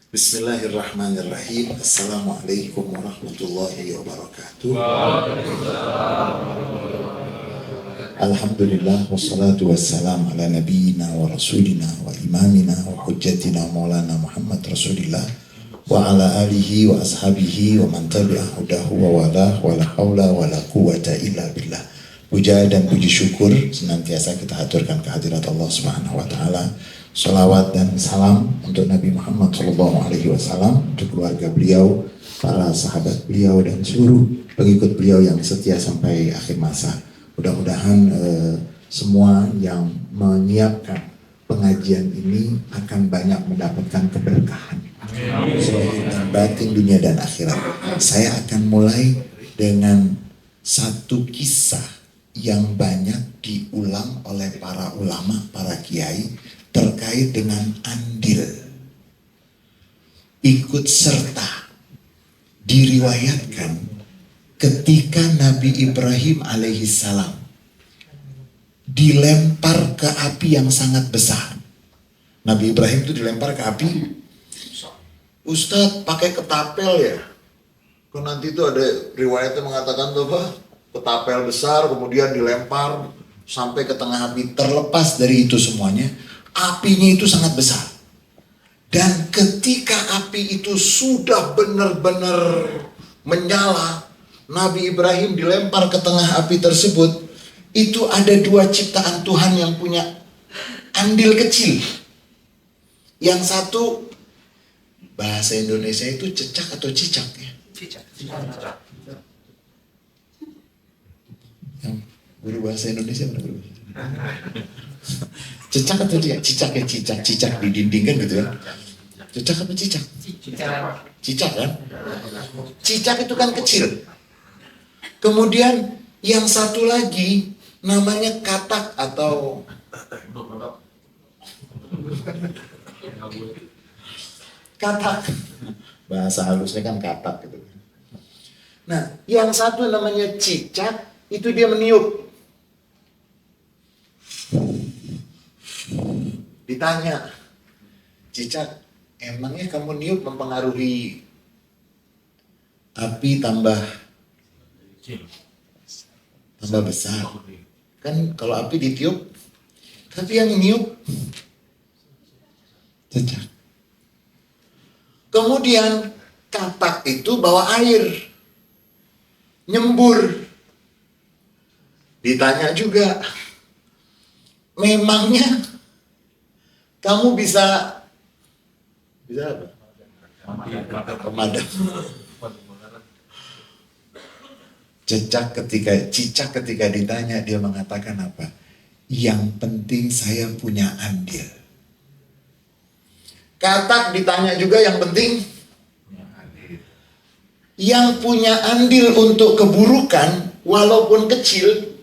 Bismillahirrahmanirrahim. Assalamualaikum warahmatullahi wabarakatuh. Alhamdulillah wassalatu wassalam ala nabiyyina wa rasulina wa imamina wa hujjatina maulana Muhammad Rasulillah wa ala alihi wa ashabihi wa man tabi'a hudahu wa wala wa la hawla wa la quwwata illa billah. Puja dan puji syukur senantiasa kita haturkan kehadirat Allah Subhanahu wa taala. Salawat dan salam untuk Nabi Muhammad SAW, untuk keluarga beliau, para sahabat beliau, dan seluruh pengikut beliau yang setia sampai akhir masa. Mudah-mudahan semua yang menyiapkan pengajian ini akan banyak mendapatkan keberkahan sebagai batin dunia dan akhirat. Saya akan mulai dengan satu kisah yang banyak diulang oleh para ulama, para kiai, terkait dengan andil ikut serta. Diriwayatkan ketika Nabi Ibrahim alaihissalam dilempar ke api yang sangat besar. Nabi Ibrahim itu dilempar ke api, Ustadz pakai ketapel ya. Kan nanti itu ada riwayatnya mengatakan tuh apa? Ketapel besar kemudian dilempar sampai ke tengah api. Terlepas dari itu semuanya, apinya itu sangat besar. Dan ketika api itu sudah benar-benar menyala, Nabi Ibrahim dilempar ke tengah api tersebut. Itu ada dua ciptaan Tuhan yang punya andil kecil. Yang satu, bahasa Indonesia itu cecak atau cicak ya? Cicak. Yang guru bahasa Indonesia mana guru? Cicak atau dia? Cicak ya, cicak di dinding kan gitu ya. Cicak apa cicak? Cicak kan? Cicak itu kan kecil. Kemudian yang satu lagi namanya katak atau katak. Bahasa halusnya kan katak gitu. Nah, yang satu namanya cicak, itu dia meniup. Ditanya, cicak, emangnya kamu niup mempengaruhi api tambah besar? Kan kalau api ditiup, tapi yang niup cicak. Kemudian katak itu bawa air, nyembur. Ditanya juga, memangnya kamu bisa apa? Pemadam. Cicak ketika ditanya, dia mengatakan apa? Yang penting saya punya andil. Katak ditanya juga, yang penting yang punya andil untuk keburukan walaupun kecil.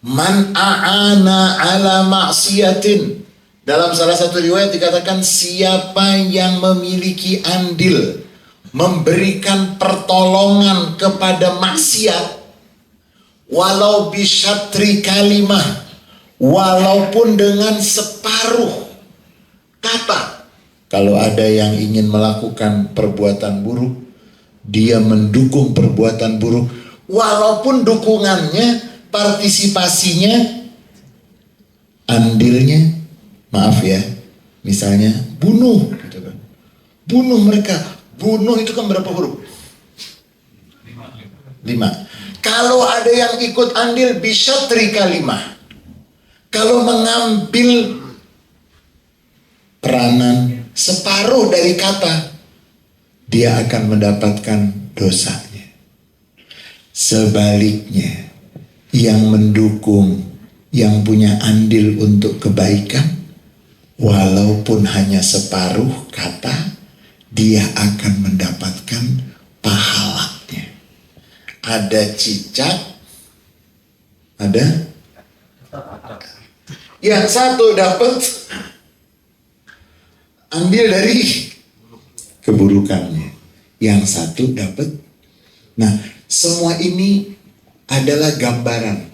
Man a'ana ala maksiatin. Dalam salah satu riwayat dikatakan, siapa yang memiliki andil memberikan pertolongan kepada maksiat, walau bisyatri kalimah, walaupun dengan separuh kata. Kalau ada yang ingin melakukan perbuatan buruk, dia mendukung perbuatan buruk, walaupun dukungannya, partisipasinya, andilnya, maaf ya, misalnya bunuh gitu kan. Bunuh mereka. Bunuh itu kan berapa huruf? 5. Kalau ada yang ikut andil bisyatri kalimah, kalau mengambil peranan separuh dari kata, dia akan mendapatkan dosanya. Sebaliknya, yang mendukung, yang punya andil untuk kebaikan, walaupun hanya separuh kata, dia akan mendapatkan pahalanya. Ada cicak, ada yang satu dapat andil dari keburukannya, yang satu dapat. Nah, semua ini adalah gambaran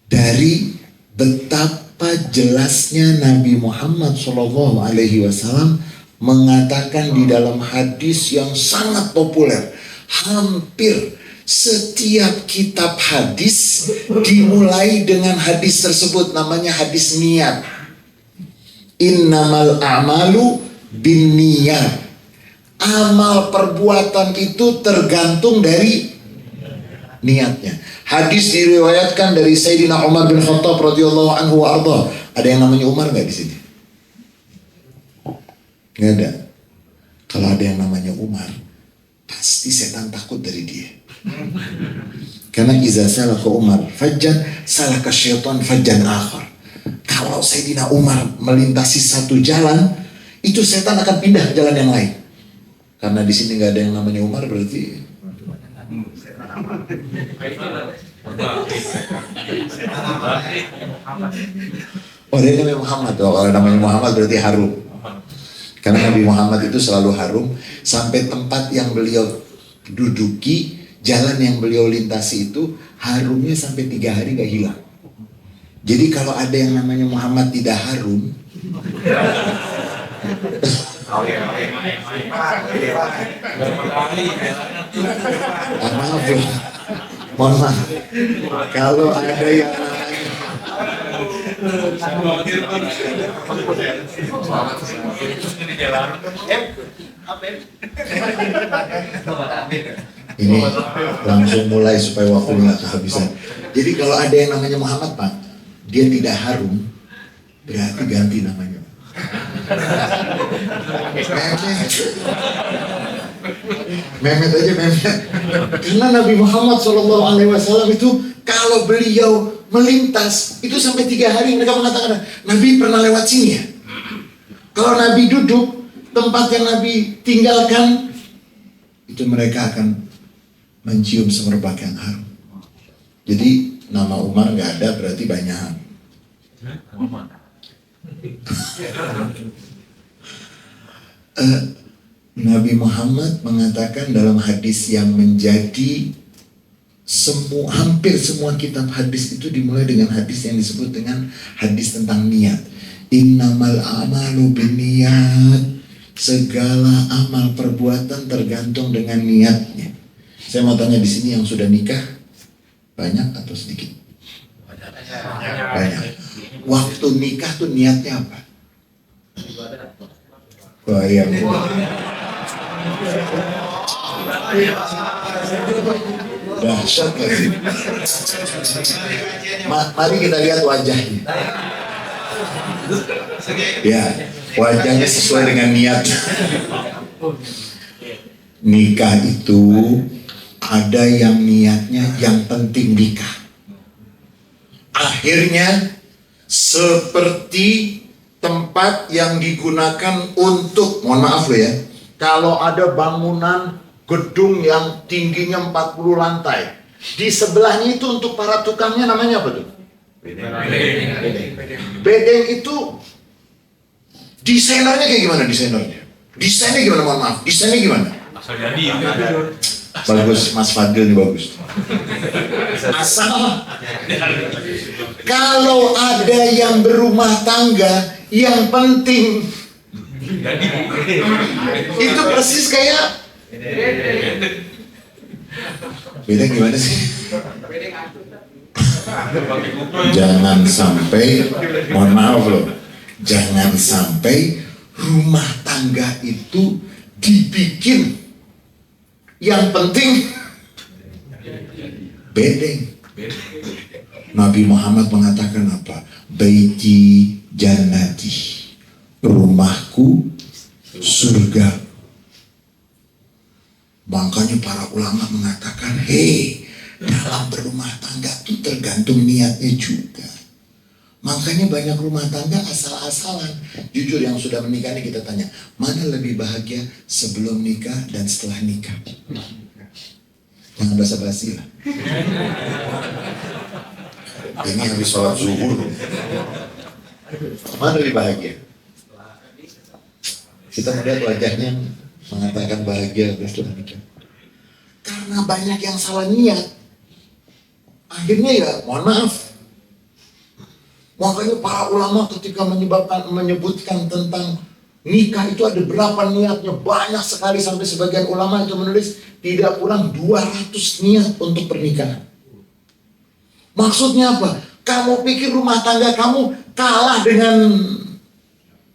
dari betapa jelasnya Nabi Muhammad SAW mengatakan di dalam hadis yang sangat populer, hampir setiap kitab hadis dimulai dengan hadis tersebut, namanya hadis niat. Innamal a'malu binniyat. Amal perbuatan itu tergantung dari niatnya. Hadis diriwayatkan dari Sayyidina Umar bin Khattab radhiyallahu anhu wa arda. Ada yang namanya Umar nggak di sini? Nggak ada. Kalau ada yang namanya Umar, pasti setan takut dari dia. Karena iza salaka Umar fajjan salaka syaitan fajjan akhar. Kalau Sayyidina Umar melintasi satu jalan, itu setan akan pindah ke jalan yang lain. Karena di sini nggak ada yang namanya Umar, berarti oh dia namanya Muhammad. Oh, kalau namanya Muhammad berarti harum. Karena Nabi Muhammad itu selalu harum. Sampai tempat yang beliau duduki, jalan yang beliau lintasi itu harumnya sampai 3 hari gak hilang. Jadi kalau ada yang namanya Muhammad tidak harum, mohon maaf, kalau ada yang ini langsung mulai supaya waktunya nggak kehabisan. Jadi kalau ada yang namanya Muhammad, Pak, dia tidak harum, berarti ganti namanya. Mehmet aja Mehmet. Karena Nabi Muhammad SAW itu kalau beliau melintas itu sampai 3 hari mereka mengatakan Nabi pernah lewat sini ya. Kalau Nabi duduk tempat yang Nabi tinggalkan itu mereka akan mencium semerbak yang harum. Jadi nama Umar nggak ada berarti banyak. Nabi Muhammad mengatakan dalam hadis yang menjadi hampir semua kitab hadis itu dimulai dengan hadis yang disebut dengan hadis tentang niat. Innamal a'malu binniyat. Segala amal perbuatan tergantung dengan niatnya. Saya mau tanya di sini yang sudah nikah banyak atau sedikit? Banyak. Waktu nikah tuh niatnya apa? Wah, iya. Dahsyat lagi. Mari kita lihat wajahnya. Ya, wajahnya sesuai dengan niat. Nikah itu ada yang niatnya yang penting nikah. Akhirnya seperti tempat yang digunakan untuk, mohon maaf loh ya, kalau ada bangunan gedung yang tingginya 40 lantai, di sebelahnya itu untuk para tukangnya namanya apa tuh? Bedeng itu desainernya kayak gimana desainernya? Desainnya gimana, mohon maaf, desainnya gimana? Asal jadi. Bagus, Mas Fadil nih bagus. Asal kalau ada yang berumah tangga yang penting itu persis kayak beda gimana sih? Jangan sampai, mohon maaf loh, jangan sampai rumah tangga itu dibikin yang penting bedeng. Nabi Muhammad mengatakan apa? Baiti jannati, rumahku surga. Makanya para ulama mengatakan, hei, dalam berumah tangga itu tergantung niatnya juga. Makanya banyak rumah tangga asal-asalan. Jujur yang sudah menikah ini kita tanya, mana lebih bahagia sebelum nikah dan setelah nikah? Jangan basa-basi lah. Ini habis sholat zuhur. Mana lebih bahagia? Kita melihat wajahnya mengatakan bahagia setelah nikah. Karena banyak yang salah niat. Akhirnya ya mohon maaf. Makanya para ulama ketika menyebutkan tentang Nikah itu ada berapa niatnya? Banyak sekali, sampai sebagian ulama itu menulis tidak kurang 200 niat untuk pernikahan. Maksudnya apa? Kamu pikir rumah tangga kamu kalah dengan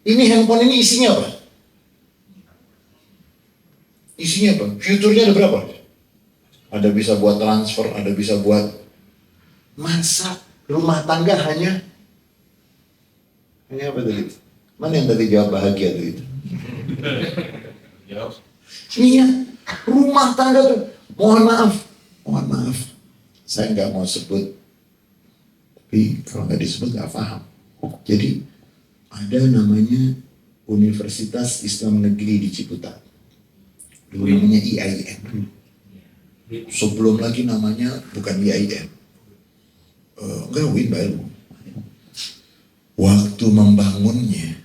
ini handphone ini isinya apa? Isinya apa? Fiturnya ada berapa? Ada bisa buat transfer, ada bisa buat. Masa rumah tangga hanya apa tadi? Mana yang tadi jawab bahagia tuh itu? Iya, rumah tangga tuh. Mohon maaf. Saya nggak mau sebut, tapi kalau nggak disebut nggak paham. Jadi ada namanya Universitas Islam Negeri di Ciputat. Dulu namanya IAIN. Sebelum lagi namanya bukan IAIN. Enggak, UIN baru. Waktu membangunnya,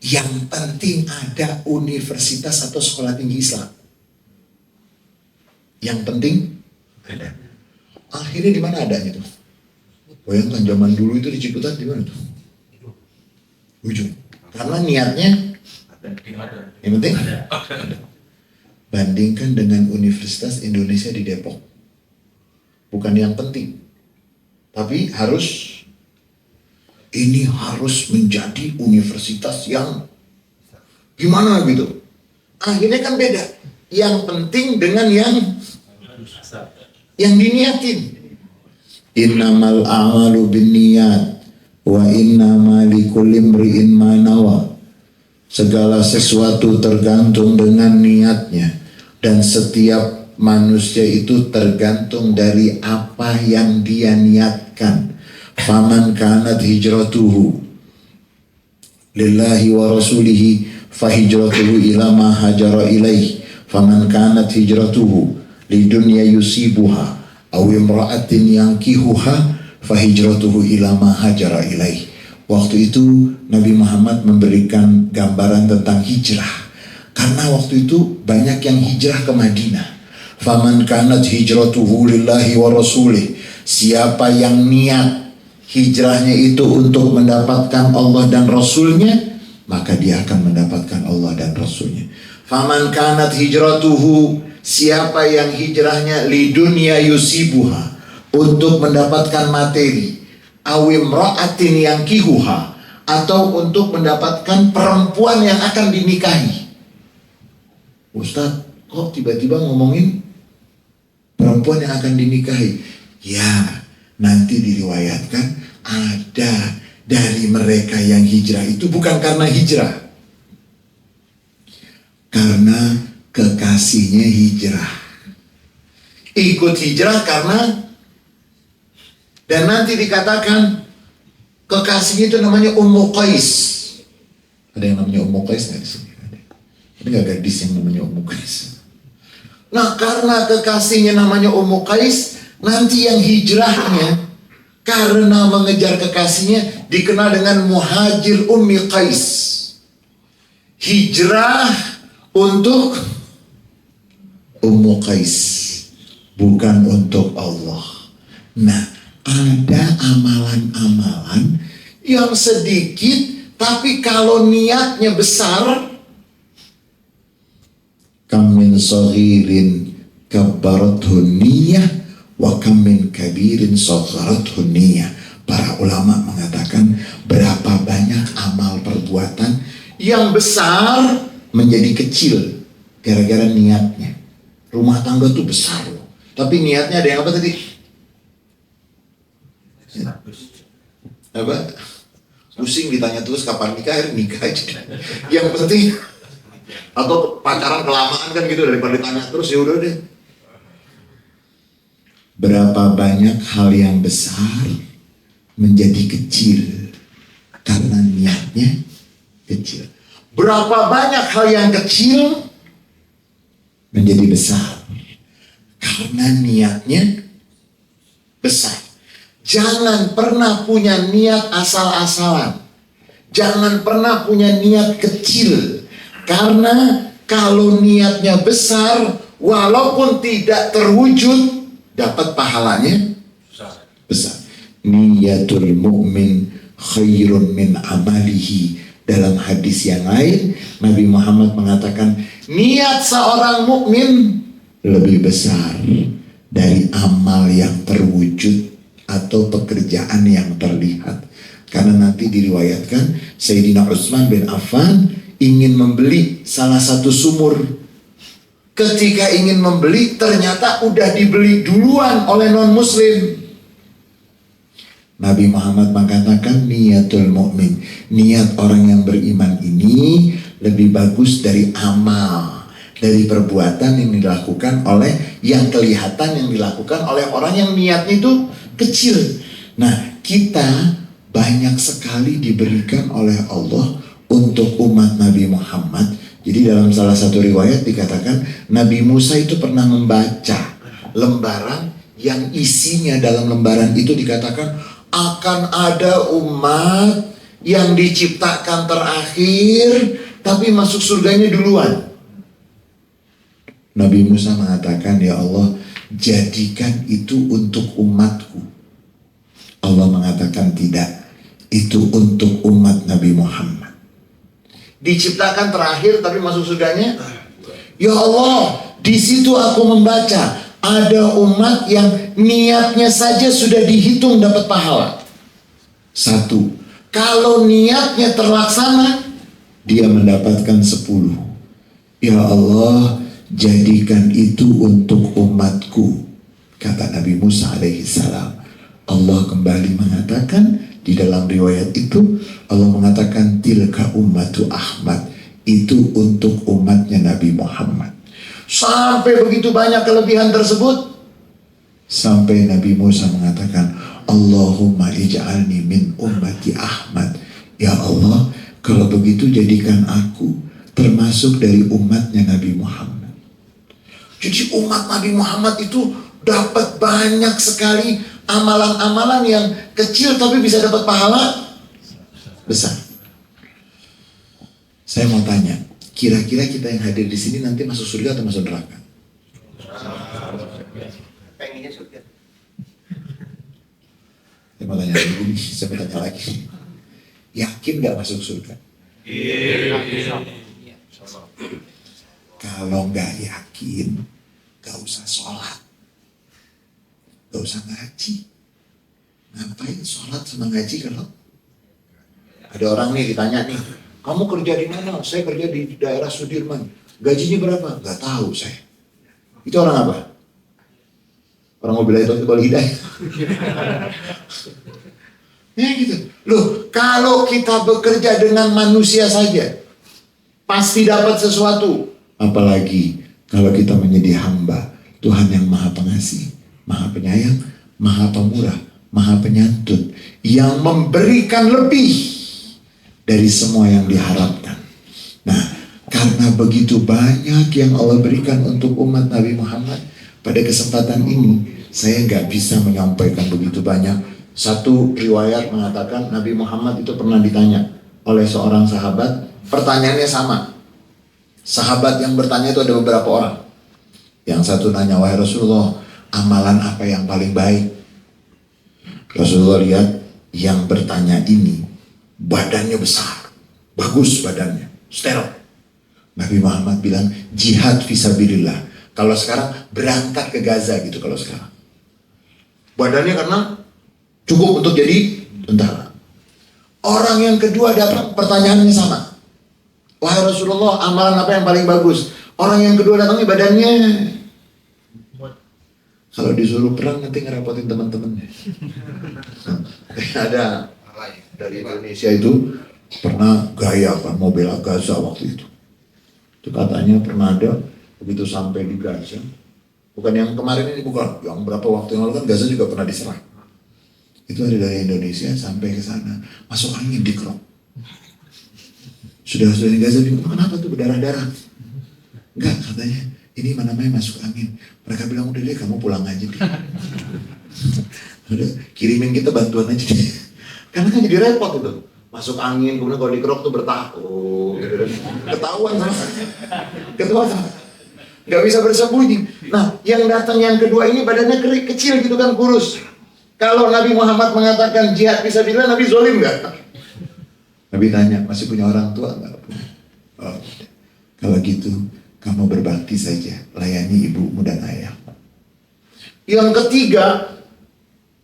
yang penting ada universitas atau sekolah tinggi Islam. Yang penting ada. Akhirnya di mana adanya tuh? Bayangkan zaman dulu itu di Ciputat di mana tuh? Ujung. Karena niatnya yang penting ada. Bandingkan dengan Universitas Indonesia di Depok. Bukan yang penting. Tapi harus menjadi universitas yang gimana gitu. Akhirnya kan beda. Yang penting dengan yang diniatin. Innamal a'malu binniyat wa innama likulli imri'in ma nawa. Segala sesuatu tergantung dengan niatnya, dan setiap manusia itu tergantung dari apa yang dia niatkan. Faman kanat hijratuhu lillahi wa rasulihi fahijratuhu ila ma hajara ilaih. Faman kanat hijratuhu lidunya yusibuha aw imra'atin yankihuha fahijratuhu ila ma hajara ilaih. Waktu itu Nabi Muhammad memberikan gambaran tentang hijrah, karena waktu itu banyak yang hijrah ke Madinah. Faman kanat hijratuhu lillahi wa rasulih. Siapa yang niat hijrahnya itu untuk mendapatkan Allah dan Rasulnya, maka dia akan mendapatkan Allah dan Rasulnya. Faman kanat hijratuhu, siapa yang hijrahnya lidunya yusibuha, untuk mendapatkan materi, awim ra'atin yang kihuha, atau untuk mendapatkan perempuan yang akan dinikahi. Ustadz, kok tiba-tiba ngomongin perempuan yang akan dinikahi? Ya, nanti diriwayatkan ada dari mereka yang hijrah itu bukan karena hijrah, karena kekasihnya hijrah. Ikut hijrah karena, dan nanti dikatakan kekasihnya itu namanya Ummu Qais. Ada yang namanya Ummu Qais nggak di sini? Ada nggak gadis yang namanya Ummu Qais? Nah, karena kekasihnya namanya Ummu Qais, nanti yang hijrahnya karena mengejar kekasihnya dikenal dengan Muhajir Ummi Qais. Hijrah untuk Ummu Qais, bukan untuk Allah. Nah, ada amalan-amalan yang sedikit, tapi kalau niatnya besar. Kam min saghirin kabbarathu niyyah wa kam min kabirin sagharathu niyyah. Para ulama mengatakan berapa banyak amal perbuatan yang besar menjadi kecil gara-gara niatnya. Rumah tangga tuh besar loh, tapi niatnya ada yang apa tadi? Apa? Pusing ditanya terus kapan nikah, nikah aja. Yang penting, atau pacaran kelamaan kan gitu, daripada ditanya terus ya udah deh. Berapa banyak hal yang besar menjadi kecil karena niatnya kecil. Berapa banyak hal yang kecil menjadi besar karena niatnya besar. Jangan pernah punya niat asal-asalan. Jangan pernah punya niat kecil. Karena kalau niatnya besar, walaupun tidak terwujud, dapat pahalanya besar. Niyatul mu'min khairun min amalihi Dalam hadis yang lain, Nabi Muhammad mengatakan, niat seorang mukmin lebih besar dari amal yang terwujud atau pekerjaan yang terlihat. Karena nanti diriwayatkan Sayyidina Utsman bin Affan ingin membeli salah satu sumur. Ketika ingin membeli, ternyata udah dibeli duluan oleh non-muslim. Nabi Muhammad mengatakan niatul mukmin, niat orang yang beriman ini lebih bagus dari amal, dari perbuatan yang dilakukan oleh, yang kelihatan yang dilakukan oleh orang yang niatnya itu kecil. Nah, kita banyak sekali diberikan oleh Allah untuk umat Nabi Muhammad. Jadi dalam salah satu riwayat dikatakan Nabi Musa itu pernah membaca lembaran yang isinya dalam lembaran itu dikatakan akan ada umat yang diciptakan terakhir tapi masuk surganya duluan. Nabi Musa mengatakan, ya Allah, jadikan itu untuk umatku. Allah mengatakan tidak, itu untuk umat Nabi Muhammad. Diciptakan terakhir tapi masuk surganya. Ya Allah, di situ aku membaca ada umat yang niatnya saja sudah dihitung dapat pahala. Satu, kalau niatnya terlaksana, dia mendapatkan 10. Ya Allah, jadikan itu untuk umatku, kata Nabi Musa alaihissalam. Allah kembali mengatakan di dalam riwayat itu, Allah mengatakan tilka ummatu Ahmad, itu untuk umatnya Nabi Muhammad. Sampai begitu banyak kelebihan tersebut, sampai Nabi Musa mengatakan, Allahumma ij'alni min ummati Ahmad. Ya Allah, kalau begitu jadikan aku termasuk dari umatnya Nabi Muhammad. Jadi umat Nabi Muhammad itu dapat banyak sekali amalan-amalan yang kecil tapi bisa dapat pahala besar. Saya mau tanya, kira-kira kita yang hadir di sini nanti masuk surga atau masuk neraka? Pengennya surga. Saya mau tanya lagi, saya mau tanya lagi. Yakin gak masuk surga? Iya. Kalau gak yakin, gak usah sholat, gak usah ngaji. Ngapain sholat sama ngaji kalau ada orang nih ditanya nih, kamu kerja di mana? Saya kerja di daerah Sudirman. Gajinya berapa? Gak tahu saya. Itu orang apa? Orang mobil itu hidayah. Ya gitu. Loh, kalau kita bekerja dengan manusia saja, pasti dapat sesuatu. Apalagi kalau kita menjadi hamba Tuhan yang Maha Pengasih, Maha Penyayang, Maha Pemurah, Maha Penyantun, yang memberikan lebih dari semua yang diharapkan. Nah, karena begitu banyak yang Allah berikan untuk umat Nabi Muhammad, pada kesempatan ini saya nggak bisa menyampaikan begitu banyak. Satu riwayat mengatakan Nabi Muhammad itu pernah ditanya oleh seorang sahabat, pertanyaannya sama. Sahabat yang bertanya itu ada beberapa orang. Yang satu nanya, wahai Rasulullah, amalan apa yang paling baik? Rasulullah lihat yang bertanya ini badannya besar, bagus badannya, steril. Nabi Muhammad bilang, jihad fisabilillah. Kalau sekarang berangkat ke Gaza gitu kalau sekarang. Badannya karena cukup untuk jadi tentara. Orang yang kedua datang, pertanyaannya sama. Wahai Rasulullah, amalan apa yang paling bagus? Orang yang kedua datangnya badannya. Kalau disuruh perang nanti ngerepotin teman-temannya. Ada dari Indonesia itu pernah gaya kan mau bela Gaza waktu itu. Itu katanya pernah ada begitu sampai di Gaza. Bukan yang kemarin ini, bukan. Yang berapa waktu yang lalu kan Gaza juga pernah diserang. Itu ada dari Indonesia sampai ke sana, masuk angin di krok. Sudah di Gaza bingung, kenapa tuh berdarah-darah? Enggak, katanya ini mana namanya masuk angin. Mereka bilang udah deh kamu pulang aja deh. Udah kirimin kita bantuan aja deh. Karena kan jadi repot itu. Masuk angin, kemudian kalau dikerok tuh bertahu, gitu kan. Ketahuan sama. Gak bisa bersembunyi. Nah, yang datang yang kedua ini badannya kecil gitu kan, kurus. Kalau Nabi Muhammad mengatakan jihad fisabilillah, Nabi zolim gak? Nabi tanya, masih punya orang tua nggak? Oh, kalau gitu kamu berbakti saja, layani ibumu dan ayahmu. Yang ketiga,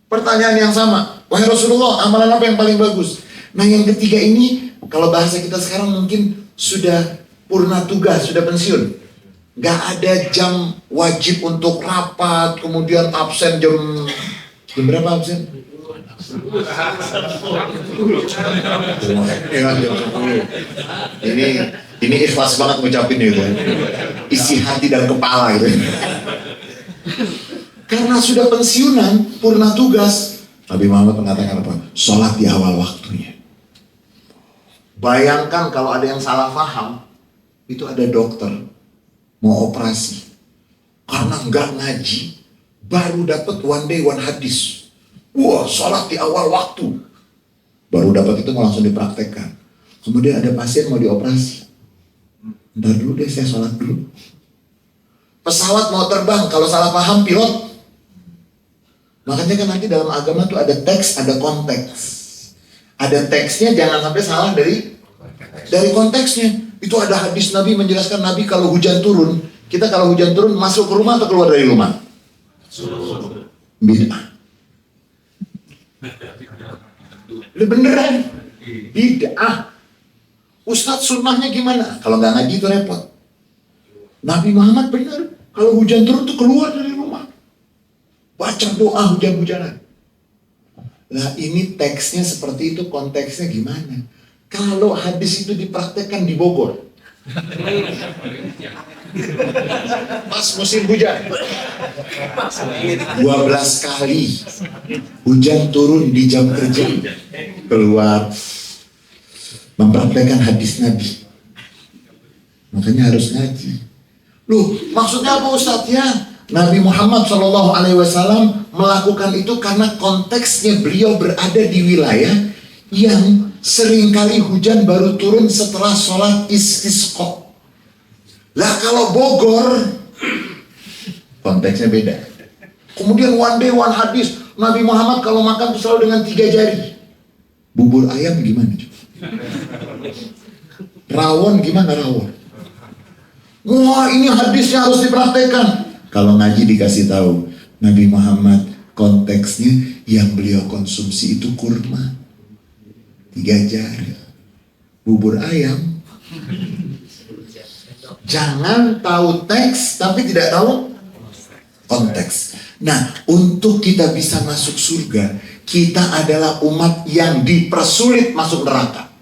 pertanyaan yang sama, wahai Rasulullah, amalan apa yang paling bagus? Nah yang ketiga ini, kalau bahasa kita sekarang mungkin sudah purna tugas, sudah pensiun. Gak ada jam wajib untuk rapat, kemudian absen jam berapa absen? Ini ikhlas banget ngucapin itu. Isi hati dan kepala gitu. Karena sudah pensiunan, purna tugas, Nabi Muhammad mengatakan apa? Sholat di awal waktunya. Bayangkan kalau ada yang salah paham, itu ada dokter mau operasi karena nggak ngaji, baru dapat one day one hadis. Wah, sholat di awal waktu. Baru dapat itu mau langsung dipraktekkan. Kemudian ada pasien mau dioperasi. Ntar dulu deh, saya sholat dulu. Pesawat mau terbang, kalau salah paham pilot. Makanya kan nanti dalam agama tuh ada teks, ada konteks. Ada teksnya, jangan sampai salah dari konteksnya. Itu ada hadis Nabi menjelaskan, Nabi kalau hujan turun, kita kalau hujan turun masuk ke rumah atau keluar dari rumah? Bid'ah. Beneran bid'ah. Ustadz sunnahnya gimana? Kalau nggak ngaji itu repot. Nabi Muhammad bener, kalau hujan turun tuh keluar dari rumah, baca doa hujan-hujanan. Nah ini teksnya seperti itu, konteksnya gimana? Kalau hadis itu dipraktekkan di Bogor, pas musim hujan, 12 kali hujan turun di jam kerja, keluar mempraktekkan hadis Nabi. Makanya harus ngaji. Loh, maksudnya apa Ustadz? Ya, Nabi Muhammad SAW melakukan itu karena konteksnya beliau berada di wilayah yang seringkali hujan baru turun setelah sholat istisqa. Lah kalau Bogor, konteksnya beda. Kemudian one day one hadis, Nabi Muhammad kalau makan itu selalu dengan 3 jari. Bubur ayam gimana? Rawon gimana rawon? Wah ini hadisnya harus dipraktekkan. Kalau ngaji dikasih tahu, Nabi Muhammad konteksnya yang beliau konsumsi itu kurma 3 jari. Bubur ayam. Jangan tahu teks tapi tidak tahu konteks. Nah, untuk kita bisa masuk surga, kita adalah umat yang dipersulit masuk neraka.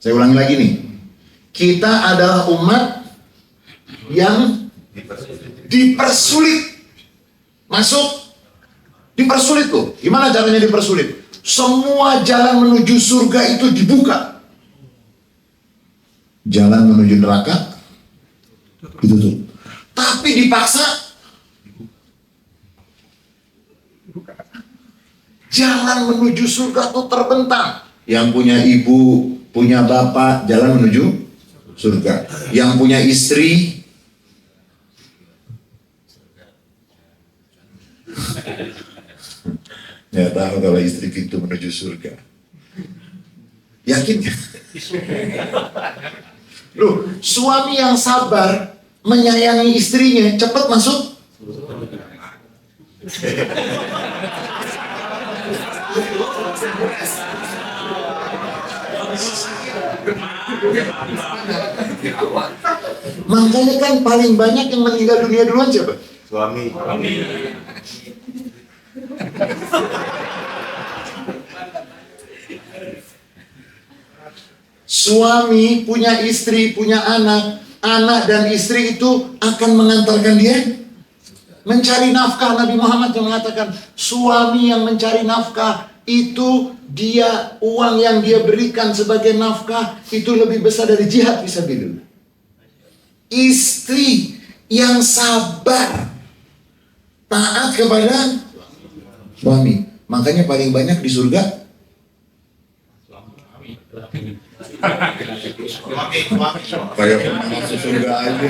Saya ulangi lagi nih. Kita adalah umat yang dipersulit masuk. Dipersulit loh. Gimana caranya dipersulit? Semua jalan menuju surga itu dibuka. Jalan menuju neraka ditutup. Tapi dipaksa jalan menuju surga itu terbentang. Yang punya ibu, punya bapak, jalan menuju surga. Yang punya istri, ya tahu kalau istri itu menuju surga. Yakin gak? Loh, suami yang sabar menyayangi istrinya cepat masuk. Makanya kan paling banyak yang meninggal dunia duluan siapa? Suami. Suami punya istri, punya anak. Anak dan istri itu akan mengantarkan dia mencari nafkah. Nabi Muhammad yang mengatakan, suami yang mencari nafkah itu dia, uang yang dia berikan sebagai nafkah itu lebih besar dari jihad fisabilillah. Istri yang sabar taat kepada suami, makanya paling banyak di surga kayak masuk surga aja.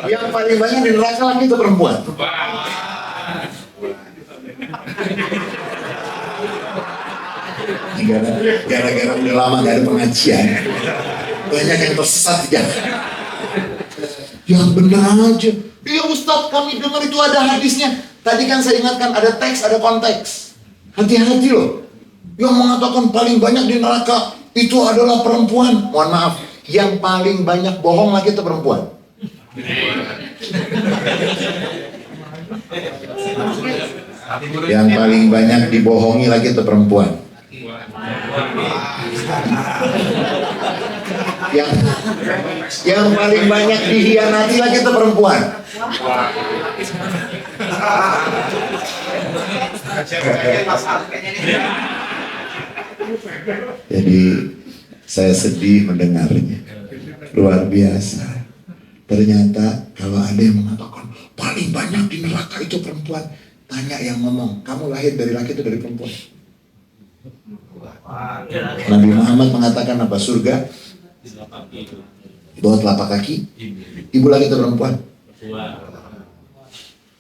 Yang paling banyak di neraka lagi itu perempuan. Gara-gara udah lama gak ada pengajian, banyak yang tersesat di jalan. Yang benar aja. Iya Ustadz, kami dengar itu ada hadisnya. Tadi kan saya ingatkan ada teks, ada konteks. Hati-hati loh. Yang mengatakan paling banyak di neraka itu adalah perempuan. Mohon maaf, yang paling banyak bohong lagi itu perempuan. Yang paling banyak dibohongi lagi itu perempuan. Yang paling banyak dihianati lagi itu perempuan. Jadi saya sedih mendengarnya. Luar biasa. Ternyata kalau ada yang mengatakan paling banyak di neraka itu perempuan, tanya yang ngomong, kamu lahir dari laki atau dari perempuan? Nabi Muhammad mengatakan apa? Surga di bawah telapak kaki ibu laki atau perempuan?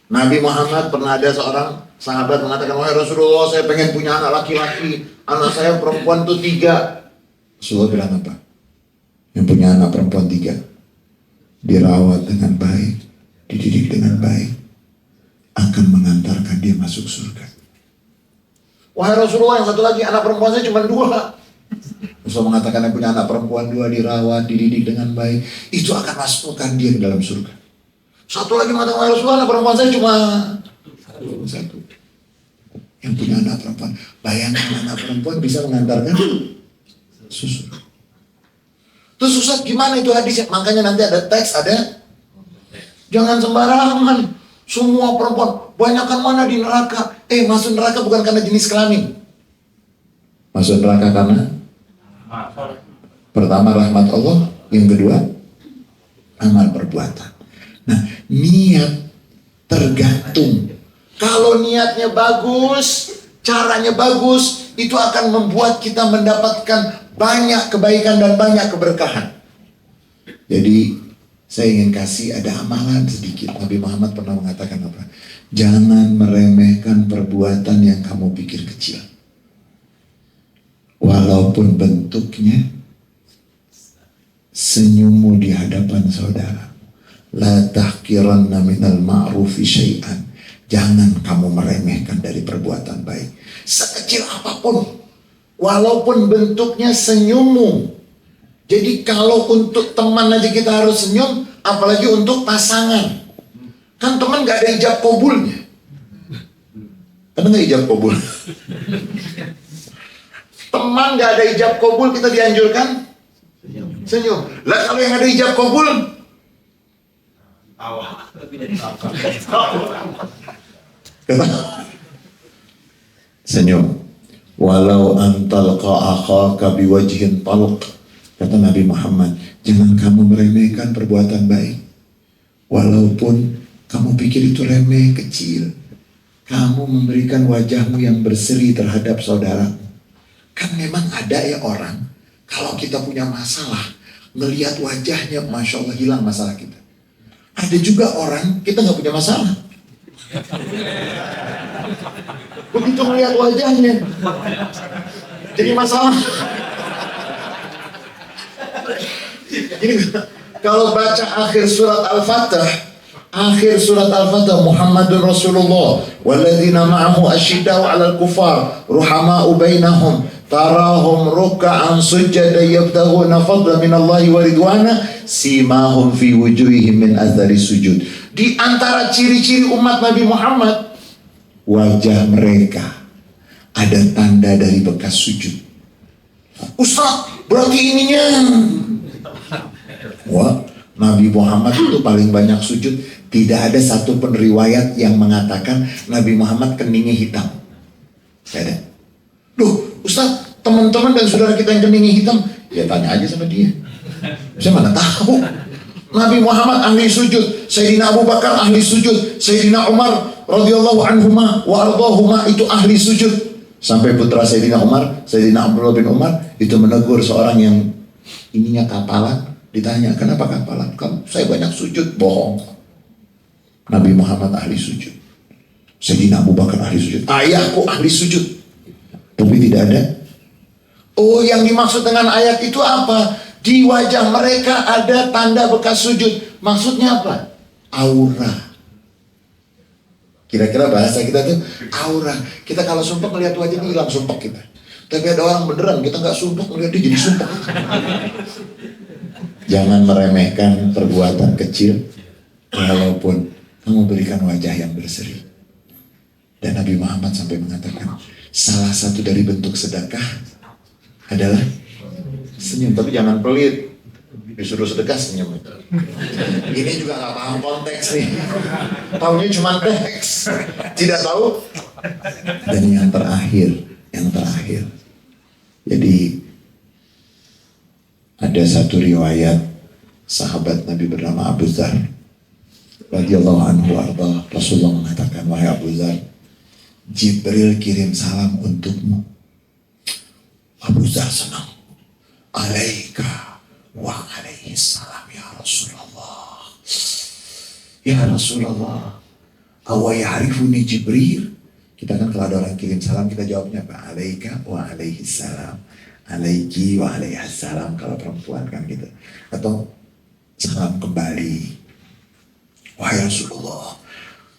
Nabi Muhammad pernah ada seorang sahabat mengatakan, wahai Rasulullah, saya pengen punya anak laki-laki, anak saya perempuan tuh 3. Rasulullah bilang apa? Yang punya anak perempuan 3 dirawat dengan baik, dididik dengan baik, akan mengantarkan dia masuk surga. Wahai Rasulullah, yang satu lagi anak perempuan saya cuma 2. Rasulullah mengatakan yang punya anak perempuan 2 dirawat, dididik dengan baik, itu akan masukkan dia ke dalam surga. Satu lagi mengatakan, wahai Rasulullah, anak perempuan saya cuma 1. Yang punya anak perempuan, bayangkan anak perempuan bisa mengantarkan susu. Terus Ustaz gimana itu hadisnya? Makanya nanti ada teks, ada. Jangan sembarangan. Semua perempuan, banyakkan mana di neraka? Masuk neraka bukan karena jenis kelamin. Masuk neraka karena pertama rahmat Allah, yang kedua amal perbuatan. Nah, niat tergantung. Kalau niatnya bagus, caranya bagus, itu akan membuat kita mendapatkan banyak kebaikan dan banyak keberkahan. Jadi saya ingin kasih ada amalan sedikit. Nabi Muhammad pernah mengatakan apa? Jangan meremehkan perbuatan yang kamu pikir kecil, walaupun bentuknya senyummu di hadapan saudara. La tahkiranna minal ma'rufi syai'an. Jangan kamu meremehkan dari perbuatan baik, sekecil apapun, walaupun bentuknya senyummu. Jadi kalau untuk teman aja kita harus senyum, apalagi untuk pasangan. Kan teman gak ada ijab kabulnya. Karena gak ijab kabul. Teman gak ada ijab kabul, kita dianjurkan senyum. Lah kalau yang ada ijab kabul, senyum. Walau antalqa akhaka biwajhin talq. Kata Nabi Muhammad, jangan kamu meremehkan perbuatan baik, walaupun kamu pikir itu remeh, kecil. Kamu memberikan wajahmu yang berseri terhadap saudaramu. Kan memang ada ya orang, kalau kita punya masalah, ngelihat wajahnya, Masya Allah, hilang masalah kita. Ada juga orang, kita gak punya masalah, begitu melihat wajahnya jadi masalah. Jadi kalau baca akhir surat Al-Fatah, Muhammadun Rasulullah walladzina ma'ahu asyiddau 'alal kufar ruhama'u bainahum tarahum ruk'an sujada yabtaghuna fadlan minallahi wa ridwana simahum fi wujuhihim min athari sujud. Di antara ciri-ciri umat Nabi Muhammad, wajah mereka ada tanda dari bekas sujud. Ustaz, berarti ininya. Wah, Nabi Muhammad itu paling banyak sujud. Tidak ada satu pun riwayat yang mengatakan Nabi Muhammad keningnya hitam. Tidak ada. Loh, Ustaz, teman-teman dan saudara kita yang keningnya hitam, ya tanya aja sama dia. Saya mana tahu. Nabi Muhammad ahli sujud, Sayyidina Abu Bakar ahli sujud, Sayyidina Umar radhiyallahu anhuma wa ardhahuma itu ahli sujud. Sampai putra Sayyidina Umar, Sayyidina Abdullah bin Umar itu menegur seorang yang ininya kapalan. Ditanya, kenapa kapalan? Saya banyak sujud. Bohong. Nabi Muhammad ahli sujud, Sayyidina Abu Bakar ahli sujud, ayahku ahli sujud. Tapi tidak ada Oh, yang dimaksud dengan ayat itu apa? Di wajah mereka ada tanda bekas sujud. Maksudnya apa? Aura. Kira-kira bahasa kita tuh aura. Kita kalau sumpah melihat wajahnya hilang sumpah kita. Tapi ada orang beneran, kita nggak sumpah melihat dia jadi sumpah. Jangan meremehkan perbuatan kecil, walaupun kamu berikan wajah yang berseri. Dan Nabi Muhammad sampai mengatakan, salah satu dari bentuk sedekah adalah senyum. Tapi jangan pelit, disuruh sedekah senyum. Ini juga nggak paham konteks nih. Taunya cuma teks, tidak tahu. Dan yang terakhir. Jadi ada satu riwayat sahabat Nabi bernama Abu Dzar radhiyallahu anhu arda. Rasulullah mengatakan, wahai Abu Dzar, Jibril kirim salam untukmu. Abu Dzar senang. Alaika wa alaihi salam ya Rasulullah. Ya Rasulullah, awa ya'rifuni Jibril. Kita kan kalau ada orang kirim salam, kita jawabnya apa? Alaika wa alaihi salam. Alaiki wa alaihi salam kalau perempuan kan gitu. Atau salam kembali. Wahai Rasulullah,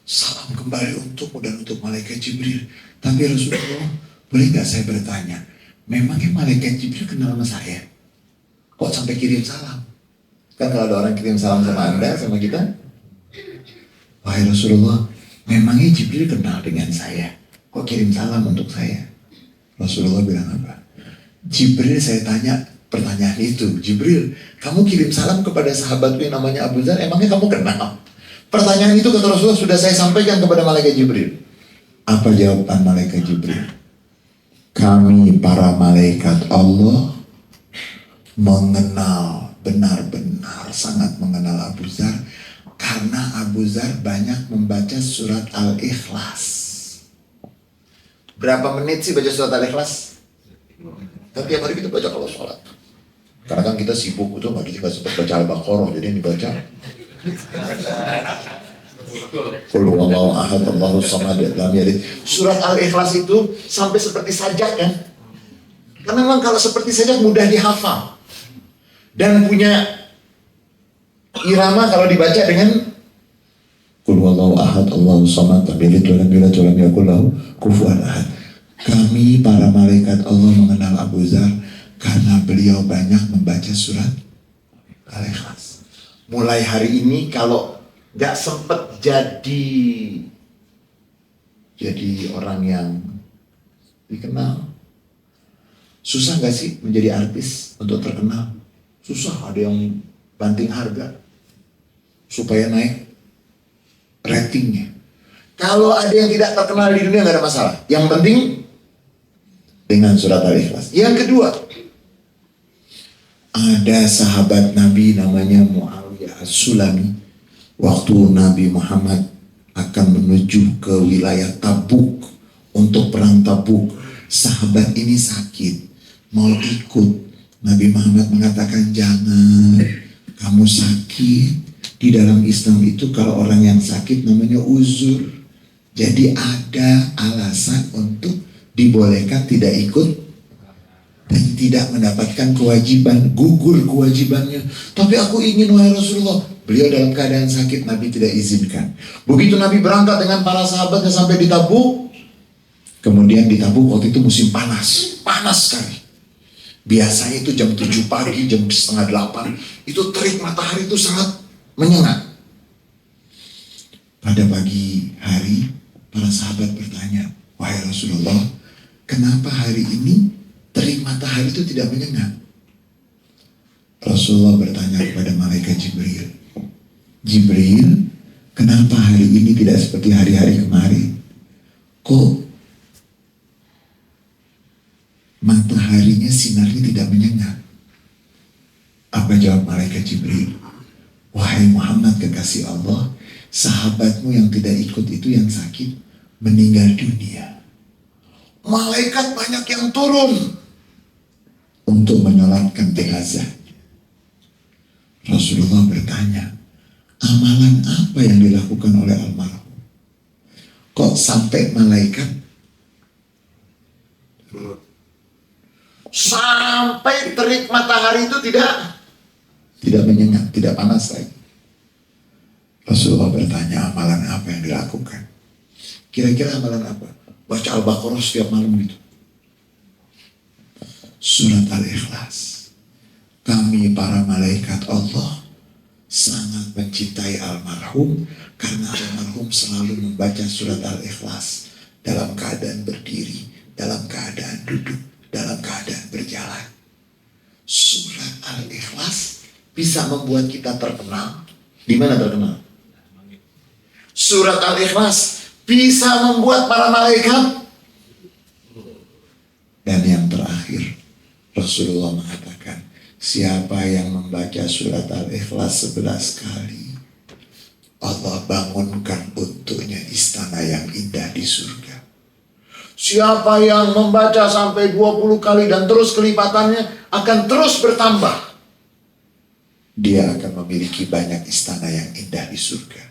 salam kembali untukmu dan untuk malaikat Jibril. Tapi Rasulullah, boleh gak saya bertanya, memangnya malaikat Jibril kenal sama saya? Kok sampai kirim salam? Kan kalau ada orang kirim salam sama Anda, sama kita, wahai Rasulullah, memangnya Jibril kenal dengan saya? Kok kirim salam untuk saya? Rasulullah bilang apa? Jibril, saya tanya pertanyaan itu. Jibril, kamu kirim salam kepada sahabatku yang namanya Abu Dzar, emangnya kamu kenal? Pertanyaan itu kata Rasulullah sudah saya sampaikan kepada malaikat Jibril. Apa jawaban malaikat Jibril? Kami para malaikat Allah mengenal, benar-benar sangat mengenal Abu Dzar, karena Abu Dzar banyak membaca surat Al-Ikhlas. Berapa menit sih baca surat Al-Ikhlas? Tapi tiap hari kita baca kalau sholat. Karena kan kita sibuk itu, nggak sempat baca Al-Baqarah, jadi yang dibaca Qul huwallahu ahad Allahus samad lam yalid. Surat Al-Ikhlas itu sampai seperti sajak kan? Karena memang kalau seperti sajak mudah dihafal dan punya irama kalau dibaca dengan Qul huwallahu ahad Allahus samad lam yalid wa lam yulad wa lam yakul lahu kufuwan ahad. Kami para malaikat Allah mengenal Abu Dzar karena beliau banyak membaca surat Al-Ikhlas. Mulai hari ini kalau gak sempet jadi orang yang dikenal, susah gak sih menjadi artis untuk terkenal? Susah, ada yang banting harga supaya naik ratingnya. Kalau ada yang tidak terkenal di dunia gak ada masalah. Yang penting dengan surat Al-Ikhlas. Yang kedua, ada sahabat Nabi namanya Muawiyah As-Sulami. Waktu Nabi Muhammad akan menuju ke wilayah Tabuk untuk perang Tabuk, sahabat ini sakit, mau ikut. Nabi Muhammad mengatakan, jangan, kamu sakit. Di dalam Islam itu kalau orang yang sakit namanya uzur. Jadi ada alasan untuk dibolehkan tidak ikut dan tidak mendapatkan kewajiban, gugur kewajibannya. Tapi aku ingin, wahai Rasulullah. Beliau dalam keadaan sakit, Nabi tidak izinkan. Begitu Nabi berangkat dengan para sahabatnya sampai di Tabuk. Kemudian di Tabuk waktu itu musim panas, panas sekali. Biasanya itu jam 7 pagi, jam setengah 8, itu terik matahari itu sangat menyengat. Pada pagi hari, para sahabat bertanya, wahai Rasulullah, kenapa hari ini terik matahari itu tidak menyengat? Rasulullah bertanya kepada malaikat Jibril, Jibril, kenapa hari ini tidak seperti hari-hari kemarin? Kok mataharinya sinarnya tidak menyengat? Apa jawab malaikat Jibril? Wahai Muhammad kekasih Allah, sahabatmu yang tidak ikut itu yang sakit meninggal dunia. Malaikat banyak yang turun untuk menyolatkan jenazah. Rasulullah bertanya, amalan apa yang dilakukan oleh almarhum? Kok sampai malaikat sampai terik matahari itu tidak menyengat, tidak panas lagi. Rasulullah bertanya, amalan apa yang dilakukan? Kira-kira amalan apa? Baca Al-Baqarah setiap malam gitu. Surat Al-Ikhlas. Kami para malaikat Allah sangat mencintai almarhum karena almarhum selalu membaca surat Al-Ikhlas dalam keadaan berdiri, dalam keadaan duduk, dalam keadaan berjalan. Surat Al-Ikhlas bisa membuat kita terkenal. Di mana terkenal? Surat Al-Ikhlas bisa membuat para malaikat. Dan yang terakhir, Rasulullah mengatakan, siapa yang membaca surat Al-Ikhlas 11 kali, Allah bangunkan untuknya istana yang indah di surga. Siapa yang membaca sampai 20 kali dan terus kelipatannya akan terus bertambah. Dia akan memiliki banyak istana yang indah di surga.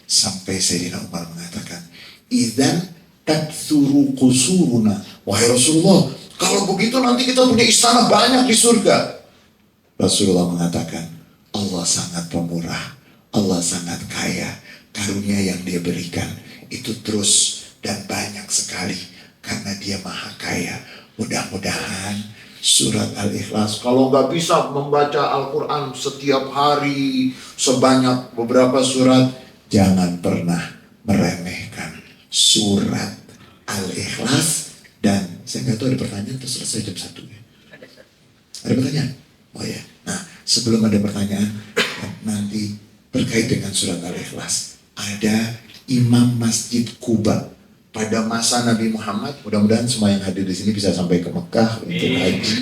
Sampai Sayyidina Umar mengatakan, idzan taktsuru qusuruna. Wahai Rasulullah, kalau begitu nanti kita punya istana banyak di surga. Rasulullah mengatakan, Allah sangat pemurah, Allah sangat kaya. Karunia yang dia berikan itu terus dan banyak sekali karena dia maha kaya. Mudah-mudahan surat Al-Ikhlas, kalau nggak bisa membaca Al-Quran setiap hari sebanyak beberapa surat, jangan pernah meremehkan surat Al-Ikhlas. Dan saya nggak tahu ada pertanyaan atau selesai jam 1 ya? Ada pertanyaan? Oh ya. Nah, sebelum ada pertanyaan, nanti terkait dengan surat Al-Ikhlas, ada Imam Masjid Quba pada masa Nabi Muhammad. Mudah-mudahan semua yang hadir di sini bisa sampai ke Mekah untuk haji,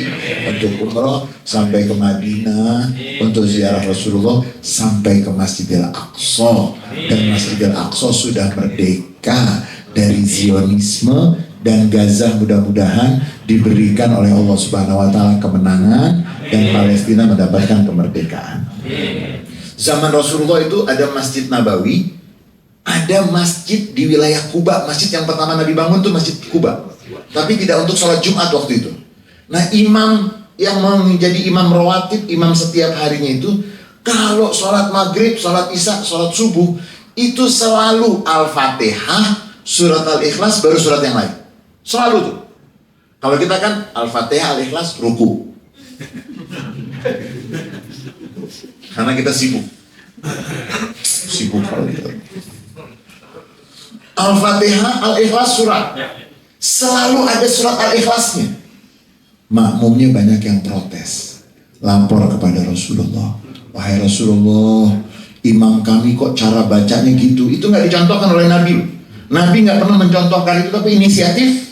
untuk umrah, sampai ke Madinah untuk ziarah Rasulullah, sampai ke Masjidil Aqsa. Dan Masjidil Aqsa sudah merdeka dari Zionisme, dan Gaza mudah-mudahan diberikan oleh Allah Subhanahu wa taala kemenangan dan Palestina mendapatkan kemerdekaan. Zaman Rasulullah itu ada Masjid Nabawi, ada masjid di wilayah Kuba. Masjid yang pertama Nabi bangun tuh Masjid Kuba, tapi tidak untuk sholat Jumat waktu itu. Nah, imam yang menjadi imam rawatib, imam setiap harinya itu, kalau sholat maghrib, sholat isya, sholat subuh, itu selalu Al-Fatihah, surat Al-Ikhlas, baru surat yang lain. Selalu tuh. Kalau kita kan Al-Fatihah, Al-Ikhlas, ruku. Karena kita sibuk. Sibuk kalau gitu. Al-Fatihah, Al-Ikhlas, surat. Selalu ada surat Al-Ikhlasnya. Makmumnya banyak yang protes. Lapor kepada Rasulullah. Wahai Rasulullah, imam kami kok cara bacanya gitu. Itu gak dicontohkan oleh Nabi. Nabi gak pernah mencontohkan itu, tapi inisiatif.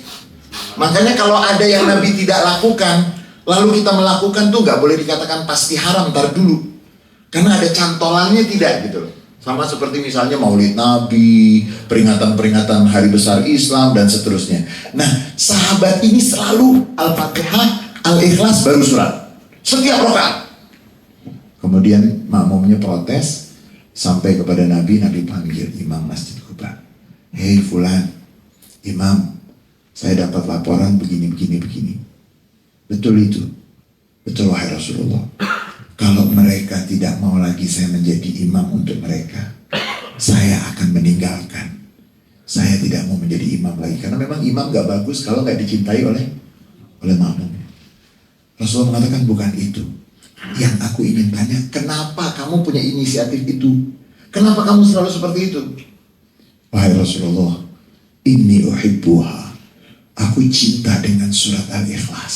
Makanya kalau ada yang Nabi tidak lakukan, lalu kita melakukan tuh gak boleh dikatakan pasti haram, ntar dulu. Karena ada cantolannya tidak gitu loh. Sama seperti misalnya Maulid Nabi, peringatan-peringatan hari besar Islam, dan seterusnya. Nah, sahabat ini selalu Al-Fatihah, Al-Ikhlas, baru surat. Setiap rakaat. Kemudian makmumnya protes, sampai kepada Nabi panggil Imam Masjid Quba. Hei fulan, Imam, saya dapat laporan begini. Betul itu? Betul wahai Rasulullah. Kalau mereka tidak mau lagi saya menjadi imam untuk mereka, saya akan meninggalkan. Saya tidak mau menjadi imam lagi. Karena memang imam gak bagus kalau gak dicintai oleh makmum. Rasulullah mengatakan bukan itu. Yang aku ingin tanya, kenapa kamu punya inisiatif itu? Kenapa kamu selalu seperti itu? Wahai Rasulullah, inni uhibbuha. Aku cinta dengan surat Al-Ikhlas.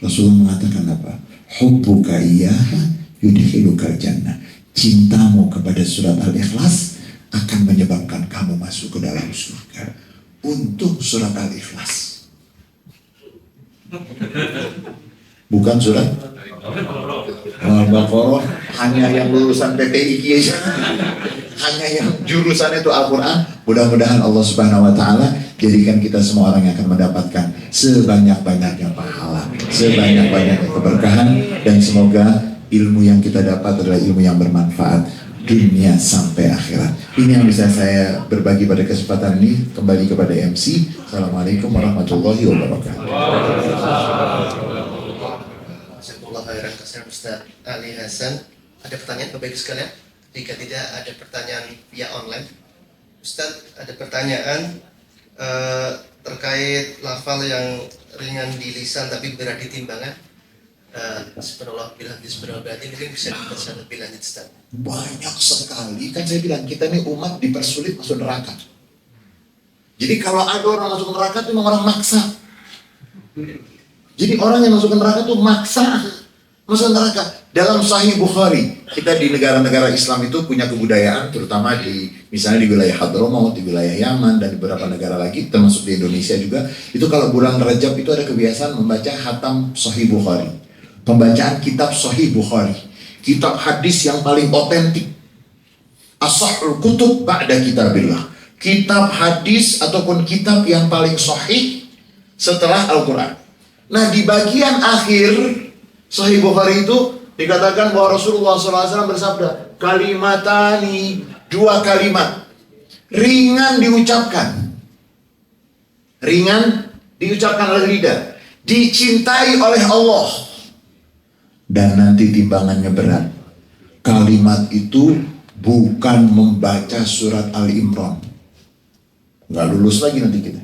Rasulullah mengatakan apa? Hubbuka iyyaha yudkhilukal jannah. Cintamu kepada surat Al-Ikhlas akan menyebabkan kamu masuk ke dalam surga. Untuk surat Al-Ikhlas, bukan surat Al-Baqarah. Hanya yang lulusan PTIQ aja, hanya yang jurusan itu Al-Quran. Mudah-mudahan Allah Subhanahu wa taala jadikan kita semua orang yang akan mendapatkan sebanyak-banyaknya pahala, sebanyak-banyaknya keberkahan, dan semoga ilmu yang kita dapat adalah ilmu yang bermanfaat dunia sampai akhirat. Ini yang bisa saya berbagi pada kesempatan ini. Kembali kepada MC. Assalamualaikum warahmatullahi wabarakatuh. Ustaz Ali Hasan. Ada pertanyaan Bapak Ibu sekalian? Jika tidak ada pertanyaan via online, Ustaz ada pertanyaan terkait lafal yang ringan di lisan tapi berat di timbangan. Subhanallah bilang berarti mungkin bisa dibaca lebih lanjut, Ustaz. Banyak sekali, kan saya bilang kita ini umat dipersulit masuk neraka. Jadi kalau ada orang masuk neraka itu memang orang maksa. Jadi orang yang masuk neraka itu maksa masuk neraka. Dalam Sahih Bukhari, kita di negara-negara Islam itu punya kebudayaan, terutama di misalnya di wilayah Hadramaut, di wilayah Yaman, dan di beberapa negara lagi, termasuk di Indonesia juga. Itu kalau bulan Rajab itu ada kebiasaan membaca khatam Sahih Bukhari. Pembacaan kitab Sahih Bukhari, kitab hadis yang paling otentik, ashahul kutub ba'da kitabillah, kitab hadis ataupun kitab yang paling sahih setelah Al-Quran. Nah, di bagian akhir Sahih Bukhari itu dikatakan bahwa Rasulullah SAW bersabda, kalimatani, 2 kalimat ringan diucapkan oleh lidah, dicintai oleh Allah, dan nanti timbangannya berat. Kalimat itu bukan membaca surat Al-Imran. Nggak lulus lagi nanti kita.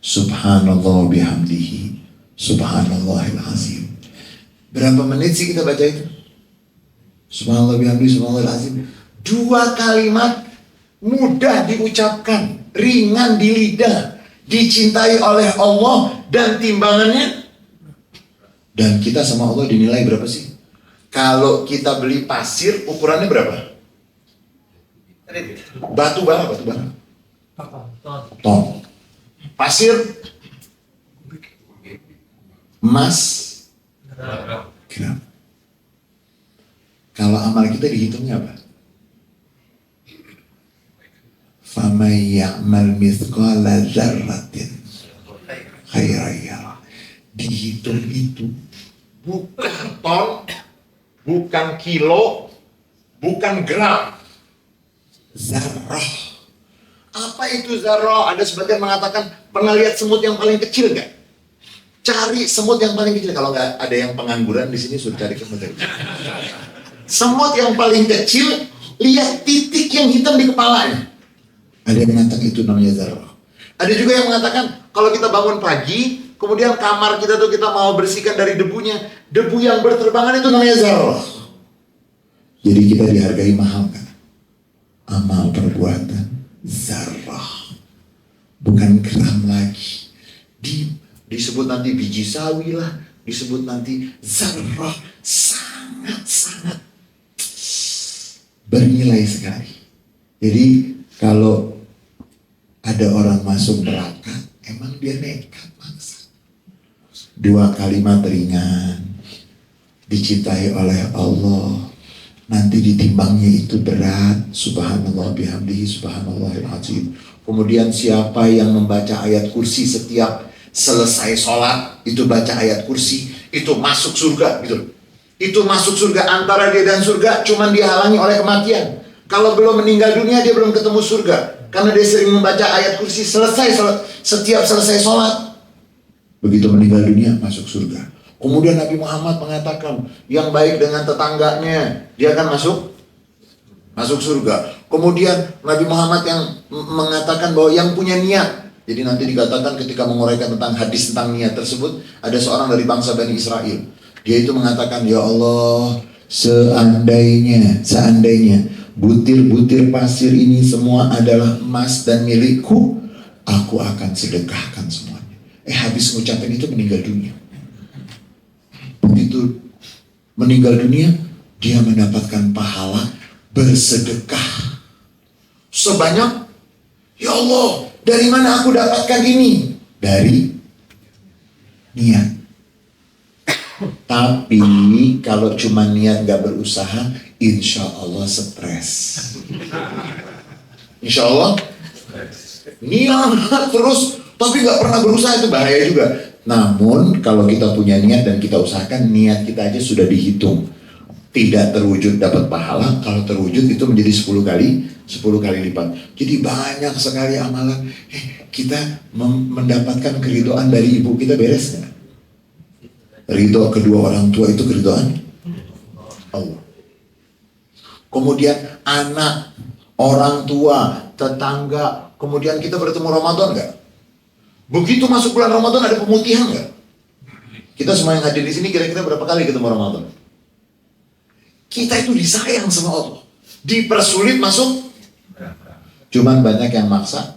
Subhanallah bihamdihi, subhanallahil azim. Berapa menit sih kita baca itu? Subhanallah bihamdihi, subhanallahil azim. 2 kalimat mudah diucapkan, ringan di lidah, dicintai oleh Allah, dan timbangannya. Dan kita sama Allah dinilai berapa sih? Kalau kita beli pasir, ukurannya berapa? Batu bara. Ton. Pasir, emas, gram. Kalau amal kita dihitungnya apa? Famay ya'mal mithqala dzarratin khairan yarah. Dihitung itu bukan ton, bukan kilo, bukan gram. Zarrah. Apa itu zarrah? Ada sebagian mengatakan, pernah lihat semut yang paling kecil nggak? Cari semut yang paling kecil. Kalau nggak ada yang pengangguran di sini, suruh cari semut yang kecil. Semut yang paling kecil, lihat titik yang hitam di kepalanya. Ada yang mengatakan itu namanya zarrah. Ada juga yang mengatakan, kalau kita bangun pagi, kemudian kamar kita tuh kita mau bersihkan dari debunya, debu yang berterbangan itu namanya zarrah. Jadi kita dihargai mahal kan? Amal perbuatan zarrah, bukan gram lagi. Disebut nanti biji sawi lah, disebut nanti zarrah, sangat bernilai sekali. Jadi kalau ada orang masuk neraka, emang dia nekat maksa. 2 kalimat ringan, dicintai oleh Allah, nanti ditimbangnya itu berat. Subhanallah bihamdihi, subhanallahil azim. Kemudian siapa yang membaca ayat kursi setiap selesai sholat, itu baca ayat kursi, itu masuk surga gitu. Itu masuk surga. Antara dia dan surga cuman dihalangi oleh kematian. Kalau belum meninggal dunia, dia belum ketemu surga, karena dia sering membaca ayat kursi setiap selesai sholat. Begitu meninggal dunia, masuk surga. Kemudian Nabi Muhammad mengatakan, yang baik dengan tetangganya, dia akan masuk surga. Kemudian Nabi Muhammad yang mengatakan bahwa yang punya niat. Jadi nanti dikatakan ketika menguraikan tentang hadis tentang niat tersebut, ada seorang dari bangsa Bani Israel. Dia itu mengatakan, ya Allah, seandainya butir-butir pasir ini semua adalah emas dan milikku, aku akan sedekahkan semuanya. Habis mengucapkan itu meninggal dunia. Begitu meninggal dunia, dia mendapatkan pahala bersedekah sebanyak, ya Allah, dari mana aku dapatkan ini? Dari niat. Tapi kalau cuma niat gak berusaha, insya Allah stres. Insya Allah niat terus tapi gak pernah berusaha, itu bahaya juga. Namun kalau kita punya niat dan kita usahakan, niat kita aja sudah dihitung. Tidak terwujud dapat pahala, kalau terwujud itu menjadi 10 kali lipat. Jadi banyak sekali amalan. Kita mendapatkan keridhaan dari ibu kita, beres gak? Ridho kedua orang tua itu keridhaan Allah. Kemudian anak, orang tua, tetangga, kemudian kita bertemu Ramadan nggak? Begitu masuk bulan Ramadan ada pemutihan nggak? Kita semua yang hadir di sini kira-kira berapa kali ketemu Ramadan? Kita itu disayang sama Allah, dipersulit masuk. Cuman banyak yang maksa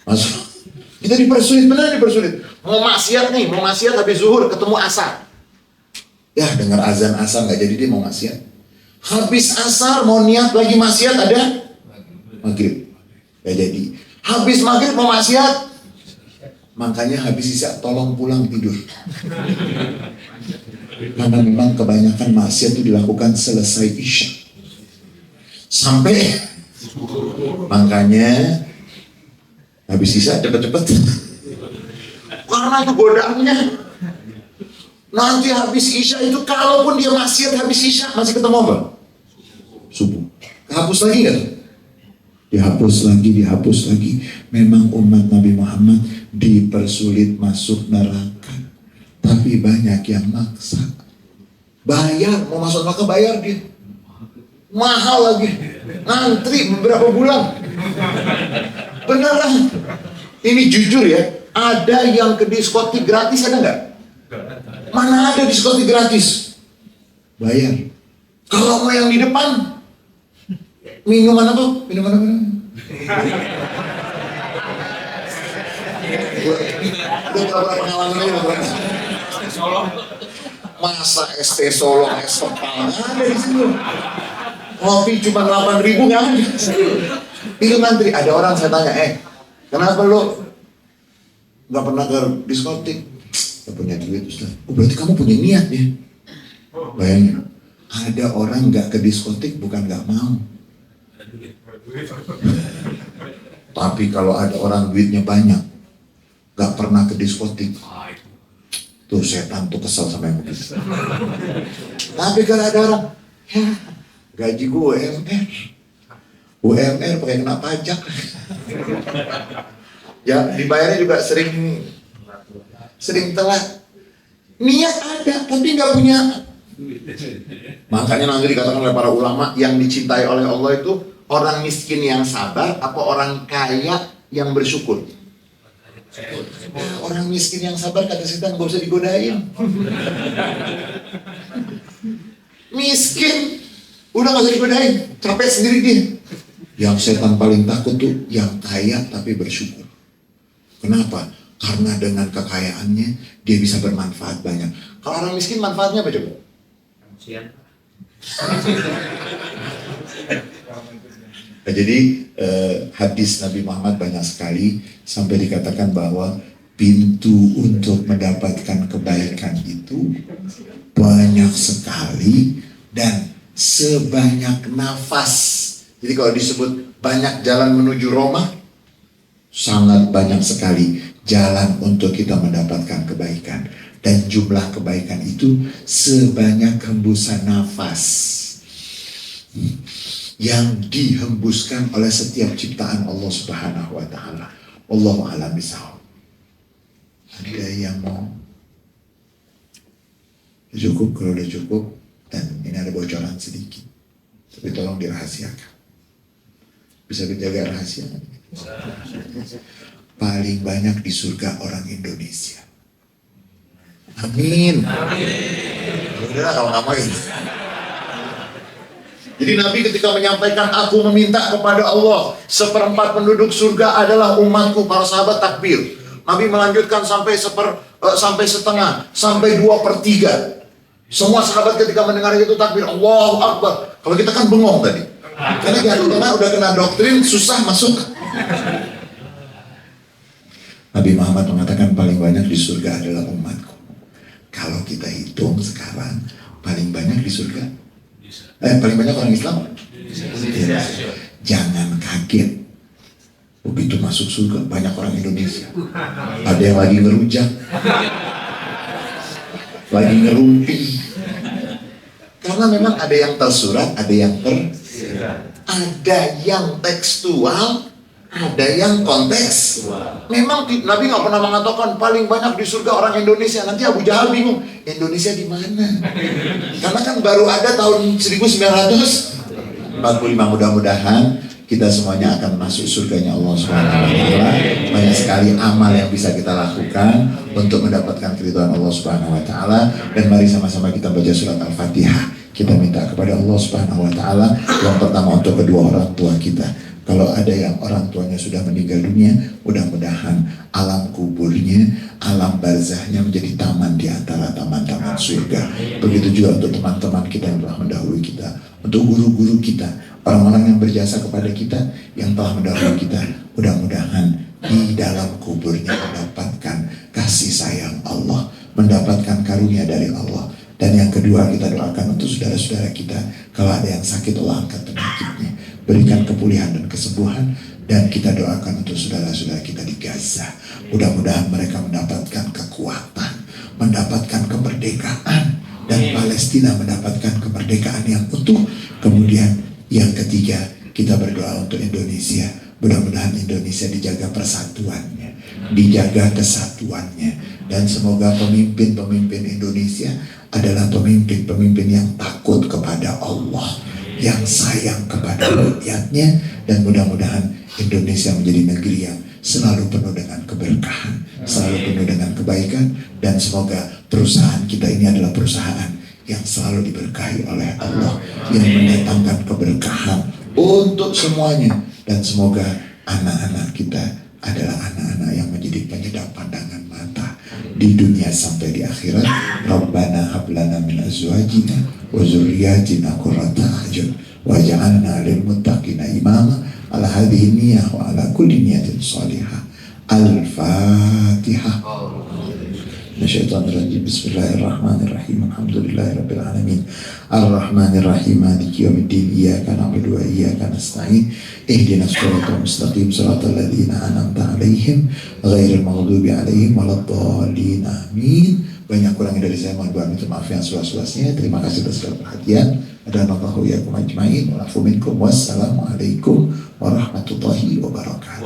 masuk. Kita dipersulit, benar dipersulit. Mau maksiat nih, mau maksiat habis zuhur ketemu asar. Ya dengar azan asar nggak jadi dia mau maksiat. Habis asar mau niat lagi maksiat ada maghrib. Nggak jadi. Habis maghrib mau maksiat. Makanya habis isya tolong pulang tidur. Karena memang kebanyakan maksiat itu dilakukan selesai isya. Sampai makanya habis isya cepet-cepet. Karena itu godaannya. Nanti habis isya itu kalaupun dia maksiat habis isya masih ketemu apa? Subuh. Hapus lagi nggak? Dihapus lagi. Memang umat Nabi Muhammad dipersulit masuk neraka. Tapi banyak yang maksa. Bayar, mau masuk neraka bayar dia. Mahal lagi. Ngantri beberapa bulan. Beneran. Ini jujur ya. Ada yang ke diskotik gratis ada nggak? Mana ada diskotik gratis? Bayar. Kalau mau yang di depan, minuman apa? Minuman apa? Udah berapa pengalaman ini? Masa ST Solo, es kepal ada di sini. Kopi cuma 8.000 nggak ada. Itu ngantri. Ada orang saya tanya, kenapa lo nggak pernah ke diskotik? Gak punya duit Ustaz. Oh, berarti kamu punya niat ya? Bayangin, ada orang nggak ke diskotik bukan nggak mau. Tapi kalau ada orang duitnya banyak, nggak pernah ke diskotik, tuh setan tuh kesel sama yang begitu. Tapi kalau ada orang, ya gaji gue UMR pakai kena pajak, ya dibayarnya juga sering telat. Niat ada tapi nggak punya. Makanya nanti dikatakan oleh para ulama, yang dicintai oleh Allah itu orang miskin yang sabar apa orang kaya yang bersyukur? Orang miskin yang sabar kata setan gak usah digodain. Miskin udah gak usah digodain, capek sendiri dia. Yang setan paling takut tuh yang kaya tapi bersyukur. Kenapa? Karena dengan kekayaannya dia bisa bermanfaat banyak. Kalau orang miskin manfaatnya apa coba? Nah, jadi hadis Nabi Muhammad banyak sekali sampai dikatakan bahwa pintu untuk mendapatkan kebaikan itu banyak sekali dan sebanyak nafas. Jadi kalau disebut banyak jalan menuju Roma, sangat banyak sekali jalan untuk kita mendapatkan kebaikan. Dan jumlah kebaikan itu sebanyak hembusan nafas yang dihembuskan oleh setiap ciptaan Allah Subhanahu wa Ta'ala. Wallahu a'lam bishawab. Ada yang mau? Cukup, kalau udah cukup. Dan ini ada bocoran sedikit, tapi tolong dirahasiakan. Bisa dijaga rahasia? Paling banyak di surga orang Indonesia. Amin. Udah kalau nggak mau. Jadi Nabi ketika menyampaikan aku meminta kepada Allah 1/4 penduduk surga adalah umatku, para sahabat takbir. Nabi melanjutkan sampai setengah, sampai 2/3. Semua sahabat ketika mendengar itu takbir, Allahu Akbar. Kalau kita kan bengong tadi, karena udah kena doktrin susah masuk. Nabi Muhammad mengatakan paling banyak di surga adalah umatku. Kalau kita hitung sekarang, paling banyak di surga, paling banyak orang Islam. Ya. Jangan kaget, begitu masuk surga banyak orang Indonesia. Ada yang lagi ngerujak, lagi ngerumpi. Karena memang ada yang tersurat, ada yang ada yang tekstual, Ada yang konteks. Memang Nabi nggak pernah mengatakan paling banyak di surga orang Indonesia. Nanti Abu Jahal bingung, Indonesia di mana? Karena kan baru ada tahun 1945. Mudah-mudahan kita semuanya akan masuk surganya Allah Subhanahu wa taala. Banyak sekali amal yang bisa kita lakukan untuk mendapatkan keridhaan Allah Subhanahu wa taala. Dan mari sama-sama kita baca surat Al-Fatihah. Kita minta kepada Allah Subhanahu wa taala yang pertama untuk kedua orang tua kita. Kalau ada yang orang tuanya sudah meninggal dunia, mudah-mudahan alam kuburnya, alam barzahnya menjadi taman di antara taman-taman surga. Begitu juga untuk teman-teman kita yang telah mendahului kita, untuk guru-guru kita, orang-orang yang berjasa kepada kita, yang telah mendahului kita. Mudah-mudahan di dalam kuburnya mendapatkan kasih sayang Allah, mendapatkan karunia dari Allah. Dan yang kedua, kita doakan untuk saudara-saudara kita, kalau ada yang sakit, Allah angkat penyakitnya, berikan kepulihan dan kesembuhan. Dan kita doakan untuk saudara-saudara kita di Gaza, mudah-mudahan mereka mendapatkan kekuatan, mendapatkan kemerdekaan, dan Palestina mendapatkan kemerdekaan yang utuh. Kemudian yang ketiga, kita berdoa untuk Indonesia, mudah-mudahan Indonesia dijaga persatuannya, dijaga kesatuannya, dan semoga pemimpin-pemimpin Indonesia adalah pemimpin-pemimpin yang takut kepada Allah, yang sayang kepada rakyatnya. Dan mudah-mudahan Indonesia menjadi negeri yang selalu penuh dengan keberkahan, selalu penuh dengan kebaikan. Dan semoga perusahaan kita ini adalah perusahaan yang selalu diberkahi oleh Allah, yang mendatangkan keberkahan untuk semuanya. Dan semoga anak-anak kita adalah anak-anak yang menjadi penyedap pandangan mata di dunia sampai di akhirat. Rabbana hablana min azwajina wa dzurriyyatina qurrata a'yun waj'alna lil muttaqina imama. Ala hadhihi niyyah wa ala kulli niyatin shalihah. Al-Fatihah. Nasyaitonirrajim. Bismillahirrahmanirrahim. Alhamdulillahirabbil alamin. Arrahmanirrahim. Maliki yaumiddin. Iyyaka na'budu wa iyyaka nasta'in. Ihdinas siratal mustaqim. Siratal ladzina an'amta 'alaihim ghairil maghdubi 'alaihim waladdallin. Amin. Banyak kurangnya dari saya, mohon minta maaf yang seluas-luasnya. Terima kasih atas segala perhatian. Adanallahu iyyakum ajmain. Wa afu minkum. Wassalamualaikum warahmatullahi wabarakatuh.